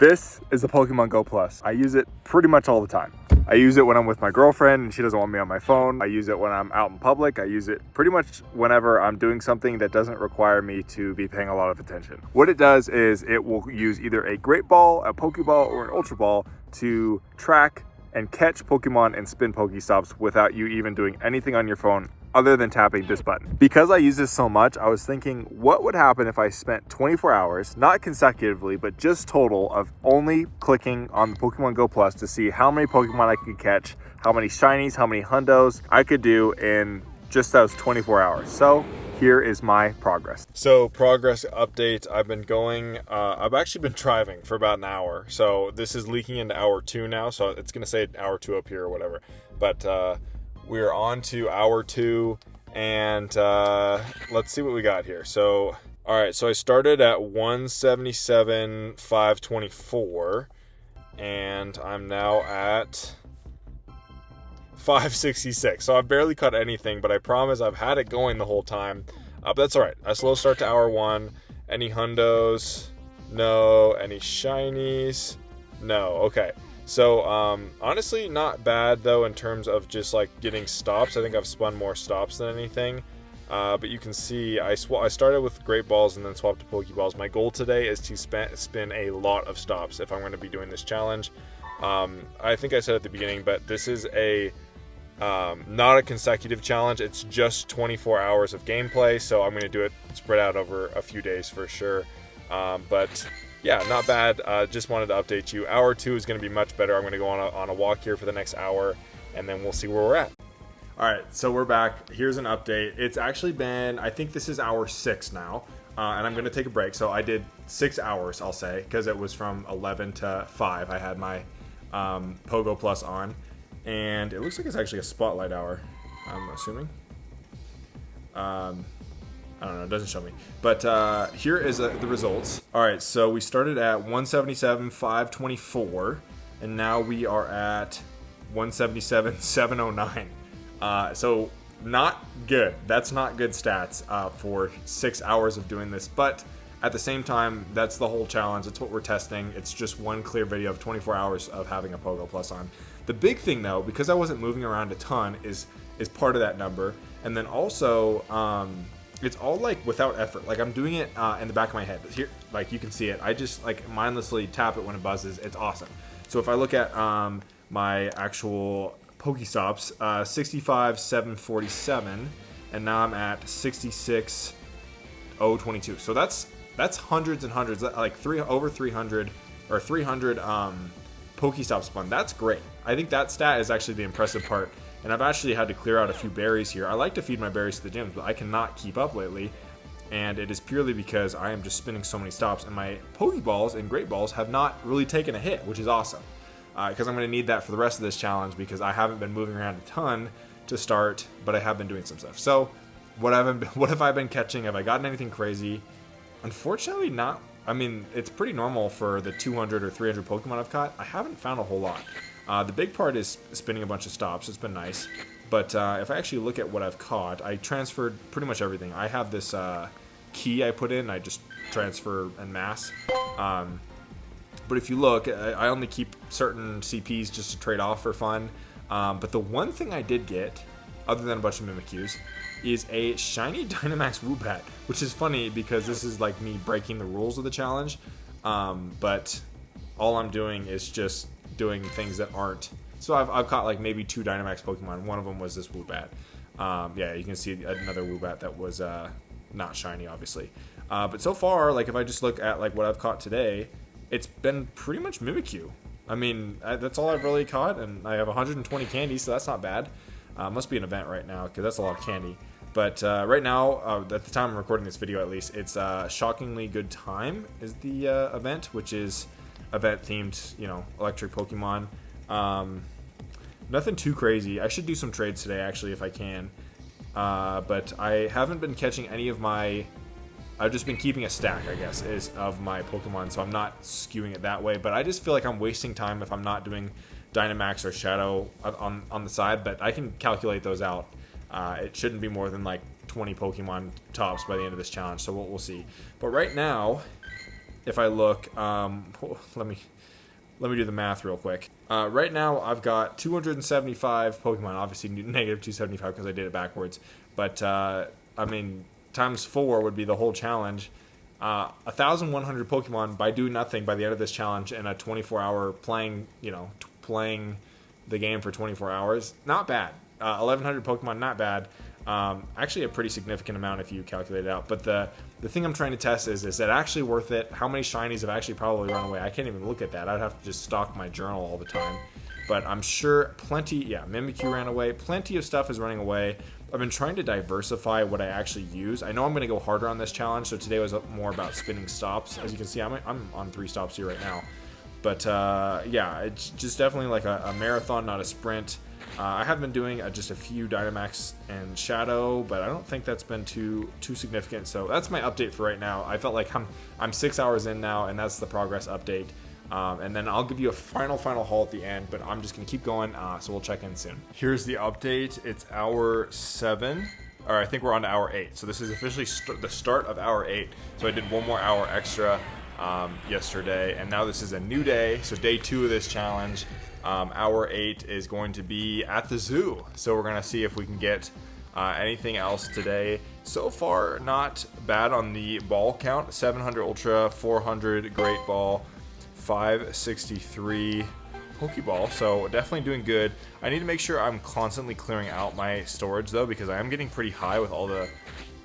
This is the Pokemon GO Plus. I use it pretty much all the time. I use it when I'm with my girlfriend and she doesn't want me on my phone. I use it when I'm out in public. I use it pretty much whenever I'm doing something that doesn't require me to be paying a lot of attention. What it does is it will use either a Great Ball, a Pokeball, or an Ultra Ball to track and catch Pokemon and spin Pokestops without you even doing anything on your phone other than tapping this button. Because I use this so much, I was thinking, what would happen if I spent 24 hours, not consecutively, but just total of only clicking on the Pokemon GO Plus to see how many Pokemon I could catch, how many shinies, how many hundos I could do in just those 24 hours. So here is my progress. So progress update, I've actually been driving for about an hour. So this is leaking into hour 2 now. So it's gonna say hour 2 up here or whatever. But we're on to hour 2 and let's see what we got here. So, all right, so I started at 177,524 and I'm now at 566. So I barely cut anything, but I promise I've had it going the whole time. But that's all right. A slow start to hour 1. Any hundos? No. Any shinies? No. Okay. So honestly, not bad though in terms of just like getting stops. I think I've spun more stops than anything. But you can see I started with Great Balls and then swapped to Pokeballs. My goal today is to spin a lot of stops if I'm going to be doing this challenge. I think I said at the beginning, but this is not a consecutive challenge. It's just 24 hours of gameplay, so I'm going to do it spread out over a few days for sure. But yeah, not bad. Just wanted to update you. Hour 2 is going to be much better. I'm going to go on a walk here for the next hour, and then we'll see where we're at. All right, so we're back. Here's an update. It's actually been, I think this is hour 6 now, and I'm going to take a break. So I did 6 hours, I'll say, because it was from 11 to 5. I had my Pogo Plus on, and it looks like it's actually a spotlight hour, I'm assuming. I don't know, it doesn't show me. But here is the results. All right, so we started at 177,524, and now we are at 177,709. So not good. That's not good stats for 6 hours of doing this. But at the same time, that's the whole challenge. It's what we're testing. It's just one clear video of 24 hours of having a Pogo Plus on. The big thing, though, because I wasn't moving around a ton, is part of that number. And then also, it's all like without effort. Like I'm doing it in the back of my head. Here, like you can see it. I just like mindlessly tap it when it buzzes. It's awesome. So if I look at my actual Pokestops, 65,747, and now I'm at 66,022. So that's hundreds and hundreds, like over 300 or 300 Pokestops spun. That's great. I think that stat is actually the impressive part. And I've actually had to clear out a few berries here. I like to feed my berries to the gyms, but I cannot keep up lately. And it is purely because I am just spinning so many stops. And my Pokeballs and Great Balls have not really taken a hit, which is awesome. Because I'm going to need that for the rest of this challenge because I haven't been moving around a ton to start, but I have been doing some stuff. So what have I been catching? Have I gotten anything crazy? Unfortunately, not. I mean, it's pretty normal for the 200 or 300 Pokemon I've caught. I haven't found a whole lot. The big part is spinning a bunch of stops. It's been nice. But if I actually look at what I've caught, I transferred pretty much everything. I have this key I put in. I just transfer en masse. But if you look, I only keep certain CPs just to trade off for fun. But the one thing I did get, other than a bunch of Mimikyus, is a shiny Dynamax Woobat, which is funny because this is like me breaking the rules of the challenge. But all I'm doing is just doing things that aren't. So I've caught like maybe 2 Dynamax Pokemon. One of them was this Woobat. Yeah, you can see another Woobat that was not shiny, obviously. But so far, like if I just look at like what I've caught today, it's been pretty much Mimikyu. I mean, that's all I've really caught, and I have 120 candies, so that's not bad. Must be an event right now because that's a lot of candy. But right now, at the time I'm recording this video at least, it's Shockingly Good Time is the event, which is event-themed, you know, electric Pokemon. Nothing too crazy. I should do some trades today, actually, if I can. But I haven't been catching any of my... I've just been keeping a stack, I guess, of my Pokemon, so I'm not skewing it that way. But I just feel like I'm wasting time if I'm not doing Dynamax or Shadow on the side, but I can calculate those out. It shouldn't be more than like 20 Pokemon tops by the end of this challenge, so we'll see. But right now, if I look, let me do the math real quick. Right now, I've got 275 Pokemon. Obviously, negative 275 because I did it backwards. But, I mean, times 4 would be the whole challenge. 1,100 Pokemon by doing nothing by the end of this challenge in a 24-hour playing, playing the game for 24 hours. Not bad. 1,100 Pokemon, not bad. Actually a pretty significant amount if you calculate it out. But the thing I'm trying to test is that actually worth it? How many shinies have actually probably run away? I can't even look at that. I'd have to just stock my journal all the time. But I'm sure Mimikyu ran away. Plenty of stuff is running away. I've been trying to diversify what I actually use. I know I'm going to go harder on this challenge, so today was more about spinning stops. As you can see, I'm on 3 stops here right now. But yeah, it's just definitely like a marathon, not a sprint. I have been doing just a few Dynamax and Shadow, but I don't think that's been too significant. So that's my update for right now. I felt like I'm 6 hours in now, and that's the progress update. And then I'll give you a final haul at the end, but I'm just going to keep going, so we'll check in soon. Here's the update. It's hour 7, or I think we're on to hour 8. So this is officially the start of hour 8. So I did 1 more hour extra yesterday, and now this is a new day. So day 2 of this challenge. Hour 8 is going to be at the zoo. So we're going to see if we can get anything else today. So far, not bad on the ball count. 700 Ultra, 400 Great Ball, 563 Pokeball, so definitely doing good. I need to make sure I'm constantly clearing out my storage though, because I am getting pretty high with all the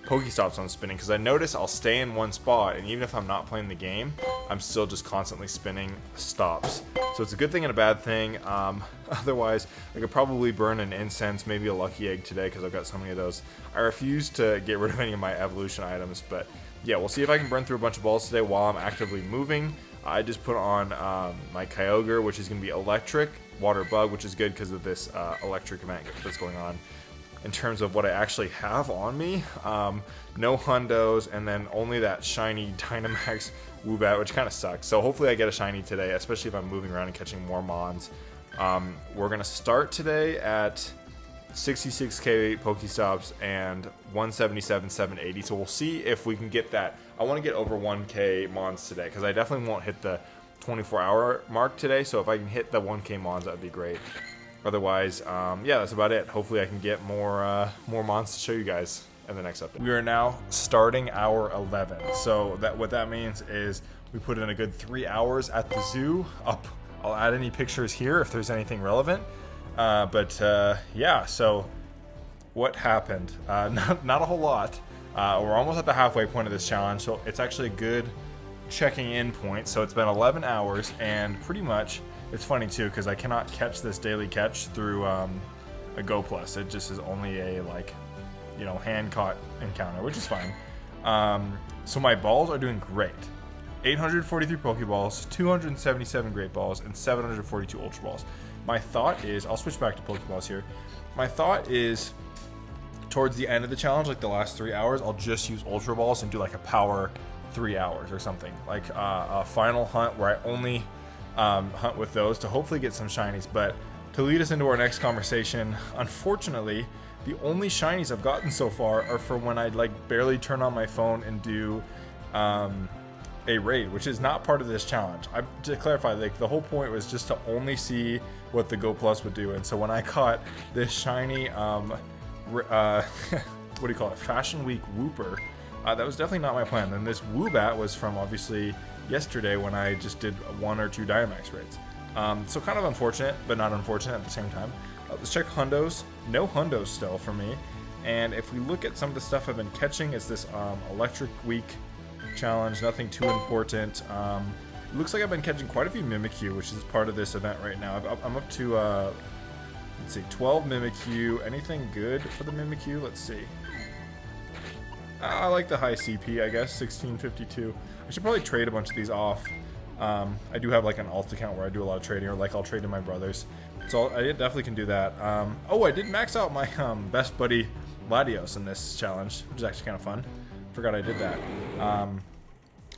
Pokestops I'm spinning, because I notice I'll stay in one spot, and even if I'm not playing the game, I'm still just constantly spinning stops. So it's a good thing and a bad thing. Otherwise, I could probably burn an incense, maybe a lucky egg today, because I've got so many of those. I refuse to get rid of any of my evolution items, but yeah, we'll see if I can burn through a bunch of balls today while I'm actively moving. I just put on my Kyogre, which is going to be electric, water bug, which is good because of this electric event that's going on. In terms of what I actually have on me, no hundos, and then only that shiny Dynamax Woobat, which kind of sucks. So hopefully I get a shiny today, especially if I'm moving around and catching more mons. We're going to start today at 66k Pokestops and 177, 780. So we'll see if we can get that. I want to get over 1k mons today, because I definitely won't hit the 24-hour mark today. So if I can hit the 1k mons, that would be great. Otherwise, yeah, that's about it. Hopefully I can get more mons to show you guys in the next update. We are now starting hour 11. So what that means is we put in a good 3 hours at the zoo. I'll add any pictures here if there's anything relevant. Yeah, so what happened? Not a whole lot. We're almost at the halfway point of this challenge, so it's actually a good checking in point. So it's been 11 hours, and pretty much, it's funny too, because I cannot catch this daily catch through a GO Plus. It just is only a, hand caught encounter, which is fine. So my balls are doing great. 843 Pokeballs, 277 Great Balls, and 742 Ultra Balls. My thought is, I'll switch back to Pokeballs here. My thought is, towards the end of the challenge, like the last 3 hours, I'll just use Ultra Balls and do like a power 3 hours or something. Like a final hunt where I only hunt with those to hopefully get some shinies. But to lead us into our next conversation, unfortunately, the only shinies I've gotten so far are for when I barely turn on my phone and do a raid, which is not part of this challenge. To clarify, the whole point was just to only see what the GO Plus would do. And so when I caught this shiny, what do you call it, Fashion Week Wooper, that was definitely not my plan. And this Woobat was from obviously yesterday when I just did 1 or 2 Dynamax raids. So kind of unfortunate, but not unfortunate at the same time. Let's check hundos. No hundos still for me. And if we look at some of the stuff I've been catching, it's this Electric Week challenge, nothing too important. It looks like I've been catching quite a few Mimikyu, which is part of this event right now. I'm up to, let's see, 12 Mimikyu. Anything good for the Mimikyu? Let's see. I like the high CP, I guess, 1652. I should probably trade a bunch of these off. I do have an alt account where I do a lot of trading, or I'll trade to my brothers. So I definitely can do that. Oh, I did max out my best buddy Latios in this challenge, which is actually kind of fun. Forgot I did that.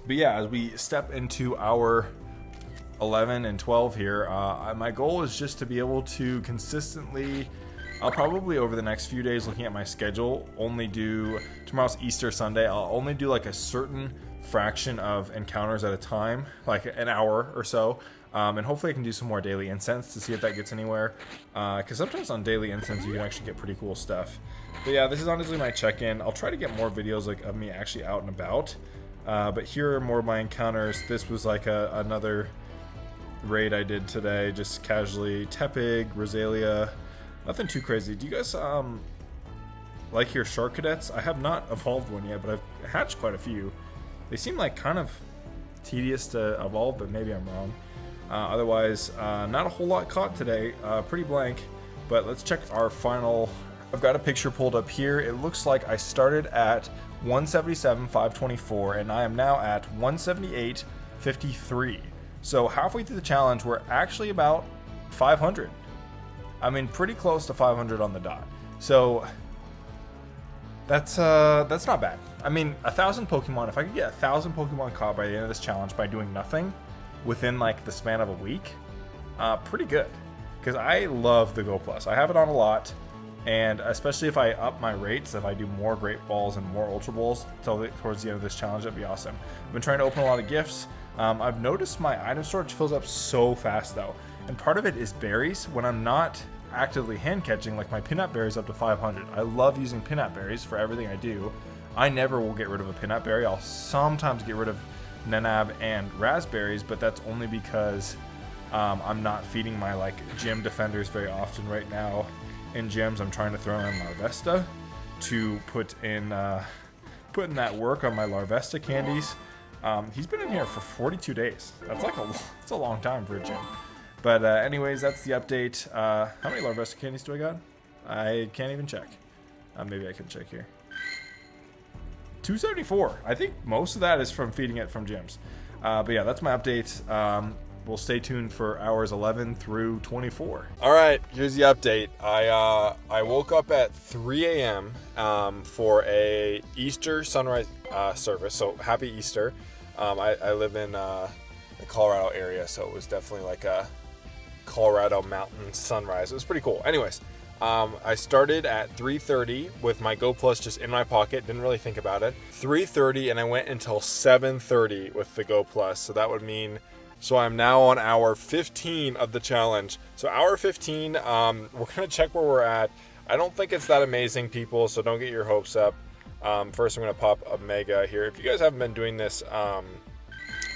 But yeah, as we step into our 11 and 12 here, my goal is just to be able to consistently, I'll probably over the next few days, looking at my schedule, only do, tomorrow's Easter Sunday, I'll only do a certain fraction of encounters at a time, like an hour or so. And hopefully I can do some more daily incense to see if that gets anywhere. Because sometimes on daily incense you can actually get pretty cool stuff. But yeah, this is honestly my check-in. I'll try to get more videos like of me actually out and about. But here are more of my encounters. This was like another raid I did today, just casually. Tepig, Rosalia, nothing too crazy. Do you guys like your shark cadets? I have not evolved one yet, but I've hatched quite a few. They seem like kind of tedious to evolve, but maybe I'm wrong. Otherwise, not a whole lot caught today. Pretty blank, but let's check our final. I've got a picture pulled up here. It looks like I started at 177,524 and I am now at 178,53. So halfway through the challenge, we're actually about 500. I mean, pretty close to 500 on the dot. So that's not bad. I mean, 1,000 Pokemon. If I could get 1,000 Pokemon caught by the end of this challenge by doing nothing within like the span of a week, pretty good. Because I love the Go Plus. I have it on a lot. And especially if I up my rates, if I do more Great Balls and more Ultra Balls towards the end of this challenge, that'd be awesome. I've been trying to open a lot of gifts. I've noticed my item storage fills up so fast though. And part of it is berries. When I'm not actively hand catching, like my Pinap Berries up to 500. I love using Pinap Berries for everything I do. I never will get rid of a Pinap Berry. I'll sometimes get rid of Nenab and Raspberries, but that's only because I'm not feeding my like gym defenders very often right now. In gyms, I'm trying to throw in Larvesta to put in that work on my Larvesta candies. He's been in here for 42 days. That's like a long time for a gym. But anyways, that's the update. How many Larvesta candies do I got? I can't even check. Maybe I can check here. 274. I think most of that is from feeding it from gyms. But yeah, that's my update. We'll stay tuned for hours 11 through 24. All right, here's the update. I woke up at 3 a.m. For a Easter sunrise service. So happy Easter. I live in the Colorado area, so it was definitely like a Colorado mountain sunrise. It was pretty cool. Anyways, I started at 3:30 with my Go Plus just in my pocket. Didn't really think about it. 3:30, and I went until 7:30 with the Go Plus. So that would mean. So I'm now on hour 15 of the challenge. So hour 15, we're gonna check where we're at. I don't think it's that amazing, people, so don't get your hopes up. First, I'm gonna pop a mega here. If you guys haven't been doing this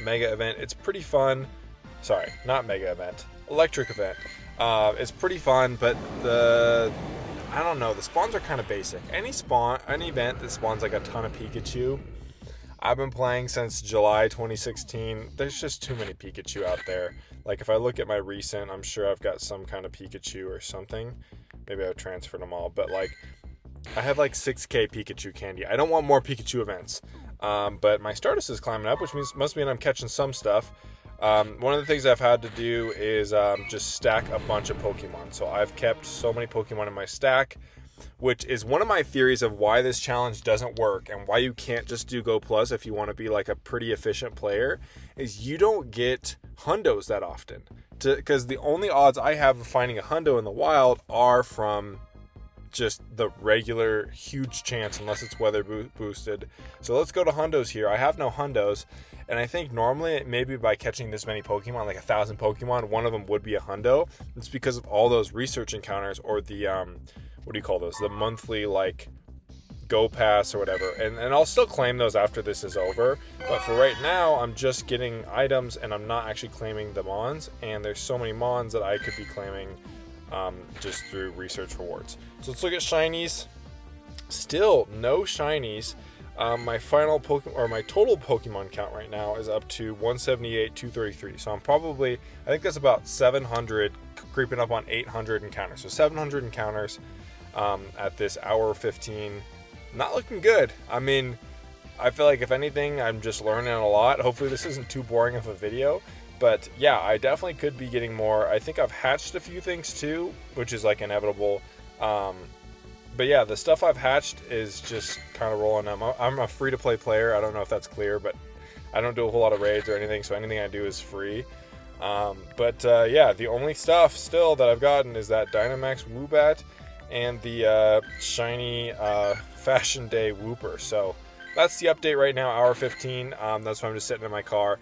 mega event, it's pretty fun. Sorry, not mega event, electric event. It's pretty fun, but I don't know, the spawns are kind of basic. Any event that spawns like a ton of Pikachu. I've been playing since July 2016. There's just too many Pikachu out there. Like if I look at my recent, I'm sure I've got some kind of Pikachu or something. Maybe I've transferred them all, but like I have like 6k Pikachu candy. I don't want more Pikachu events. But my Stardust is climbing up, which must mean I'm catching some stuff. One of the things I've had to do is just stack a bunch of Pokemon. So I've kept so many Pokemon in my stack, which is one of my theories of why this challenge doesn't work and why you can't just do Go Plus if you want to be like a pretty efficient player, is you don't get hundos that often. Because the only odds I have of finding a hundo in the wild are from just the regular huge chance, unless it's weather boosted. So let's go to hundos here. I have no hundos, and I think normally maybe by catching this many Pokemon, like 1,000 Pokemon, one of them would be a hundo. It's because of all those research encounters, or the what do you call those? The monthly like Go Pass or whatever. And I'll still claim those after this is over. But for right now, I'm just getting items and I'm not actually claiming the Mons. And there's so many Mons that I could be claiming just through research rewards. So let's look at shinies. Still no shinies. My final Pokemon, or my total Pokemon count right now is up to 178,233. So I'm probably, I think that's about 700, creeping up on 800 encounters. So 700 encounters at this hour 15. Not looking good. I mean, I feel like if anything, I'm just learning a lot. Hopefully this isn't too boring of a video. But yeah, I definitely could be getting more. I think I've hatched a few things too, which is like inevitable. But yeah, the stuff I've hatched is just kind of rolling up. I'm a free-to-play player. I don't know if that's clear, but I don't do a whole lot of raids or anything, so anything I do is free. Yeah, the only stuff still that I've gotten is that Dynamax Woobat and the shiny Fashion Day Wooper. So that's the update right now, hour 15. That's why I'm just sitting in my car.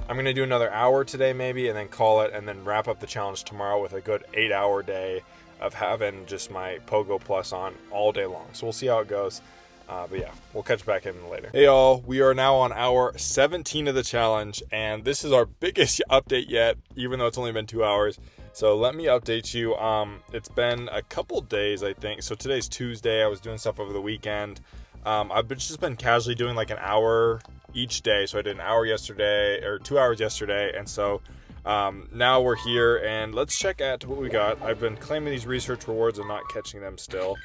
I'm going to do another hour today maybe, and then call it, and then wrap up the challenge tomorrow with a good 8-hour day of having just my Pogo Plus on all day long. So we'll see how it goes. But yeah, we'll catch back in later. Hey y'all, we are now on hour 17 of the challenge, and this is our biggest update yet, even though it's only been 2 hours. So let me update you. It's been a couple days, I think. So today's Tuesday. I was doing stuff over the weekend. I've just been casually doing like an hour each day. So I did an hour yesterday, or 2 hours yesterday, and so now we're here, and let's check at what we got. I've been claiming these research rewards and not catching them still.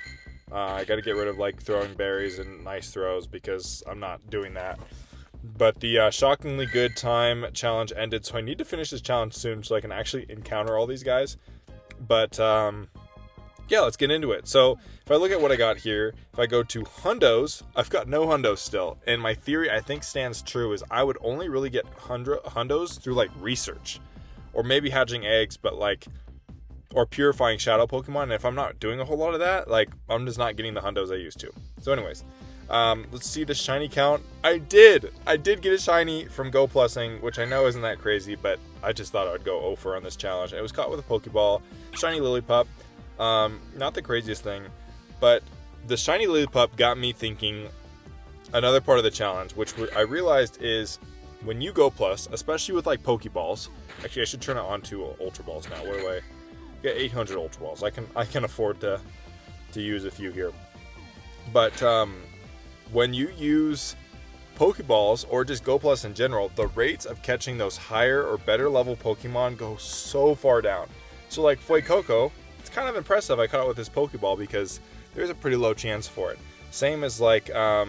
I got to get rid of like throwing berries and nice throws because I'm not doing that. But the shockingly good time challenge ended, so I need to finish this challenge soon so I can actually encounter all these guys. But yeah, let's get into it. So if I look at what I got here, if I go to hundos, I've got no hundos still. And my theory, I think, stands true, is I would only really get hundos through like research, or maybe hatching eggs, but like, or purifying shadow Pokemon. And if I'm not doing a whole lot of that, like, I'm just not getting the hundos I used to. So anyways, let's see the shiny count. I did get a shiny from Go Plusing, which I know isn't that crazy, but I just thought I would go over on this challenge. And it was caught with a Pokeball, shiny Lillipup. Not the craziest thing, but the shiny Lillipup got me thinking another part of the challenge, which I realized is when you Go Plus, especially with like Pokeballs. Actually, I should turn it on to Ultra Balls now. What do I get? 800 Ultra Balls. I can afford to use a few here. But when you use Pokeballs or just Go Plus in general, the rates of catching those higher or better level Pokemon go so far down. So like Fuecoco, it's kind of impressive I caught it with this Pokeball because there's a pretty low chance for it. Same as like, I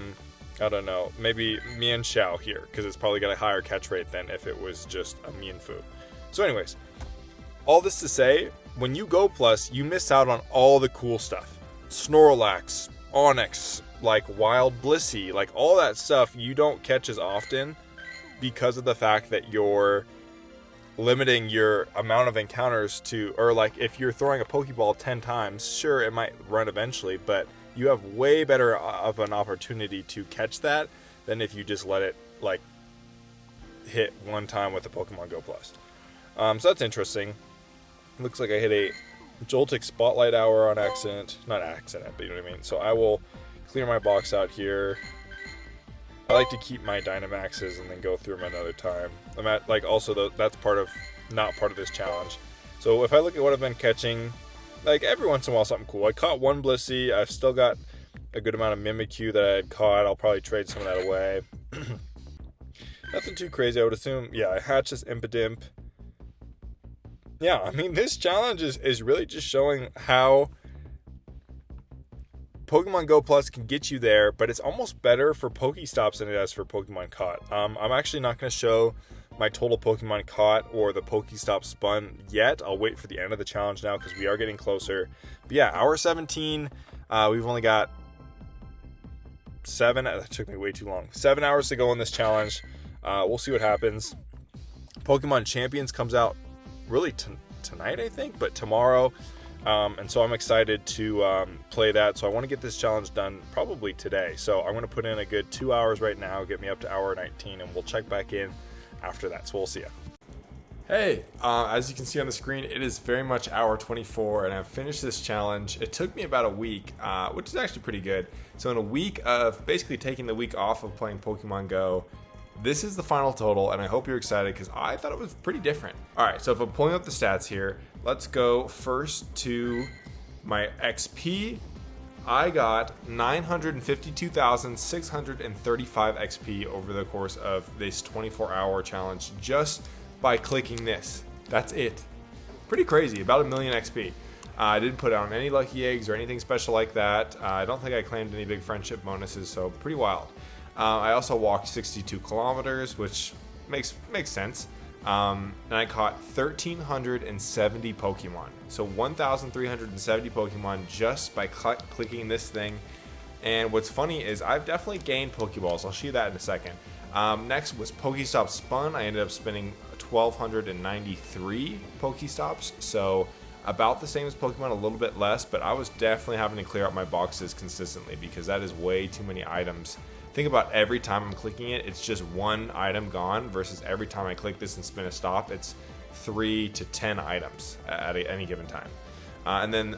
don't know, maybe Mienshao here, because it's probably got a higher catch rate than if it was just a Mienfoo. So anyways, all this to say, when you Go Plus, you miss out on all the cool stuff. Snorlax, Onix, like Wild Blissey, like all that stuff you don't catch as often because of the fact that you're limiting your amount of encounters to, or like if you're throwing a Pokeball 10 times, sure, it might run eventually, but you have way better of an opportunity to catch that than if you just let it like hit one time with the Pokemon Go Plus. So that's interesting. Looks like I hit a Joltik Spotlight Hour on accident. Not accident, but you know what I mean. So I will clear my box out here. I like to keep my Dynamaxes and then go through them another time. I'm at, like, also, that's not part of this challenge. So if I look at what I've been catching, like, every once in a while something cool. I caught one Blissey. I've still got a good amount of Mimikyu that I had caught. I'll probably trade some of that away. Nothing too crazy, I would assume. Yeah, I hatched this Impidimp. Yeah, I mean, this challenge is really just showing how Pokemon Go Plus can get you there, but it's almost better for Pokestops than it is for Pokemon caught. I'm actually not going to show my total Pokemon caught or the Pokestop spun yet. I'll wait for the end of the challenge now because we are getting closer. But yeah, hour 17. We've only got 7. That took me way too long. 7 hours to go in this challenge. We'll see what happens. Pokemon Champions comes out really tonight, I think, but tomorrow. And so I'm excited to play that. So I want to get this challenge done probably today. So I'm going to put in a good 2 hours right now, get me up to hour 19, and we'll check back in after that. So we'll see ya. Hey, as you can see on the screen, it is very much hour 24, and I've finished this challenge. It took me about a week, which is actually pretty good. So in a week of basically taking the week off of playing Pokemon Go, this is the final total, and I hope you're excited because I thought it was pretty different. All right, so if I'm pulling up the stats here, let's go first to my XP. I got 952,635 XP over the course of this 24-hour challenge just by clicking this. That's it. Pretty crazy, about 1 million XP. I didn't put on any lucky eggs or anything special like that. I don't think I claimed any big friendship bonuses, so pretty wild. I also walked 62 kilometers, which makes sense. And I caught 1,370 Pokemon. So 1,370 Pokemon just by clicking this thing. And what's funny is I've definitely gained Pokeballs. I'll show you that in a second. Next was Pokestop Spun. I ended up spinning 1,293 Pokestops. So about the same as Pokemon, a little bit less. But I was definitely having to clear out my boxes consistently because that is way too many items think about every time I'm clicking it, it's just one item gone, versus every time I click this and spin a stop, it's 3 to 10 items at any given time. And then,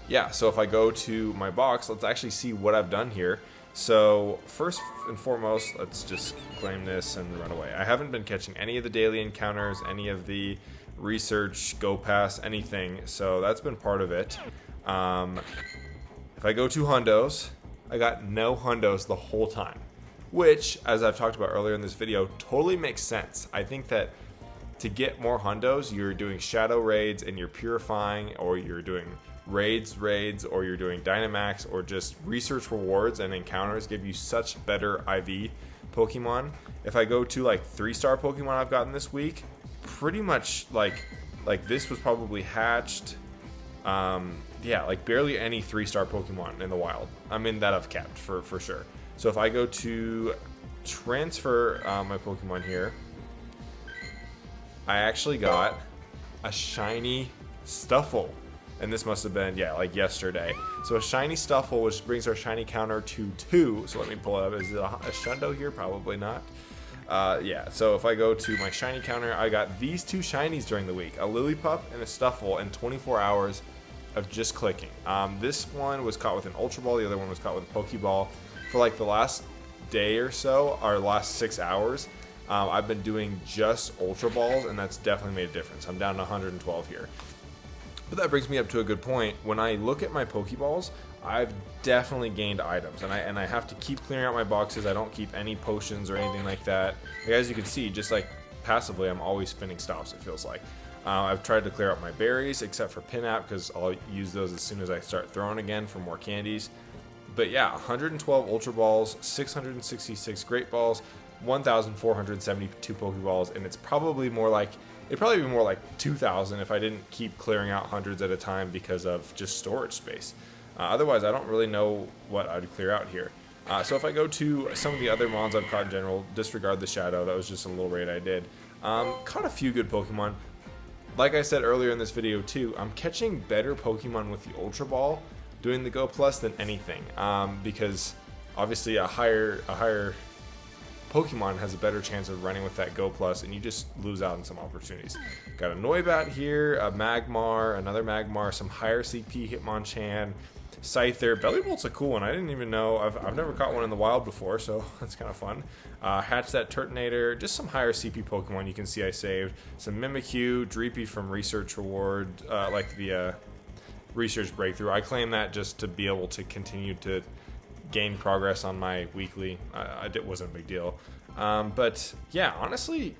yeah, so if I go to my box, let's actually see what I've done here. So first and foremost, let's just claim this and run away. I haven't been catching any of the daily encounters, any of the research, go pass, anything. So that's been part of it. If I go to hundos, I got no hundos the whole time, which, as I've talked about earlier in this video, totally makes sense. I think that to get more hundos, you're doing shadow raids and you're purifying, or you're doing raids, or you're doing Dynamax, or just research rewards and encounters give you such better IV Pokemon. If I go to like 3-star Pokemon I've gotten this week, pretty much like this was probably hatched. Yeah, like barely any 3-star Pokemon in the wild. I mean, that I've kept for sure. So if I go to transfer my Pokemon here, I actually got a shiny Stuffle. And this must have been, yeah, like yesterday. So a shiny Stuffle, which brings our shiny counter to 2. So let me pull it up. Is it a Shundo here? Probably not. Yeah, so if I go to my shiny counter, I got these 2 shinies during the week. A Lillipup and a Stuffle in 24 hours of just clicking. This one was caught with an Ultra Ball. The other one was caught with a Pokeball. For like the last day or so, or last 6 hours, I've been doing just Ultra Balls, and that's definitely made a difference. I'm down to 112 here. But that brings me up to a good point. When I look at my Pokeballs, I've definitely gained items, and I have to keep clearing out my boxes. I don't keep any potions or anything like that. Like, as you can see, just like passively, I'm always spinning stops, it feels like. I've tried to clear out my berries, except for Pinap, because I'll use those as soon as I start throwing again for more candies. But yeah, 112 Ultra Balls, 666 Great Balls, 1,472 Pokeballs, and it's probably more like, it'd probably be more like 2,000 if I didn't keep clearing out hundreds at a time because of just storage space. Otherwise, I don't really know what I'd clear out here. So if I go to some of the other mons I've caught in general, disregard the Shadow, that was just a little raid I did. Caught a few good Pokemon. Like I said earlier in this video too, I'm catching better Pokemon with the Ultra Ball doing the Go Plus than anything. Because obviously a higher Pokemon has a better chance of running with that Go Plus, and you just lose out on some opportunities. Got a Noibat here, a Magmar, another Magmar, some higher CP Hitmonchan, Scyther. Bellybolt's a cool one. I didn't even know. I've never caught one in the wild before, so that's kind of fun. Hatch that Turtonator, just some higher CP Pokemon you can see I saved. Some Mimikyu, Dreepy from Research Reward, like the Research Breakthrough. I claim that just to be able to continue to gain progress on my weekly. It wasn't a big deal. But yeah, honestly,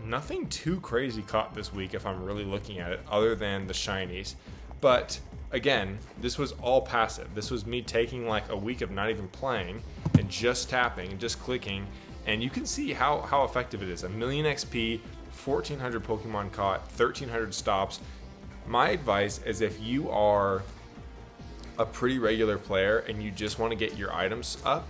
nothing too crazy caught this week if I'm really looking at it, other than the shinies. But again, this was all passive. This was me taking like a week of not even playing and just tapping and just clicking, and you can see how effective it is. 1,000,000 XP, 1,400 Pokemon caught, 1,300 stops. My advice is, if you are a pretty regular player and you just want to get your items up,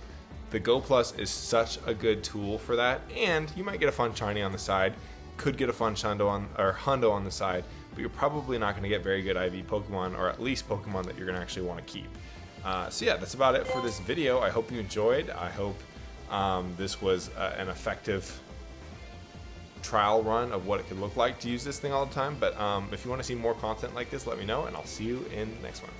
the Go Plus is such a good tool for that. And you might get a fun shiny on the side, could get a fun Hundo on the side, but you're probably not going to get very good IV Pokemon, or at least Pokemon that you're going to actually want to keep. So yeah, that's about it for this video. I hope you enjoyed. I hope this was an effective trial run of what it could look like to use this thing all the time. But if you want to see more content like this, let me know, and I'll see you in the next one.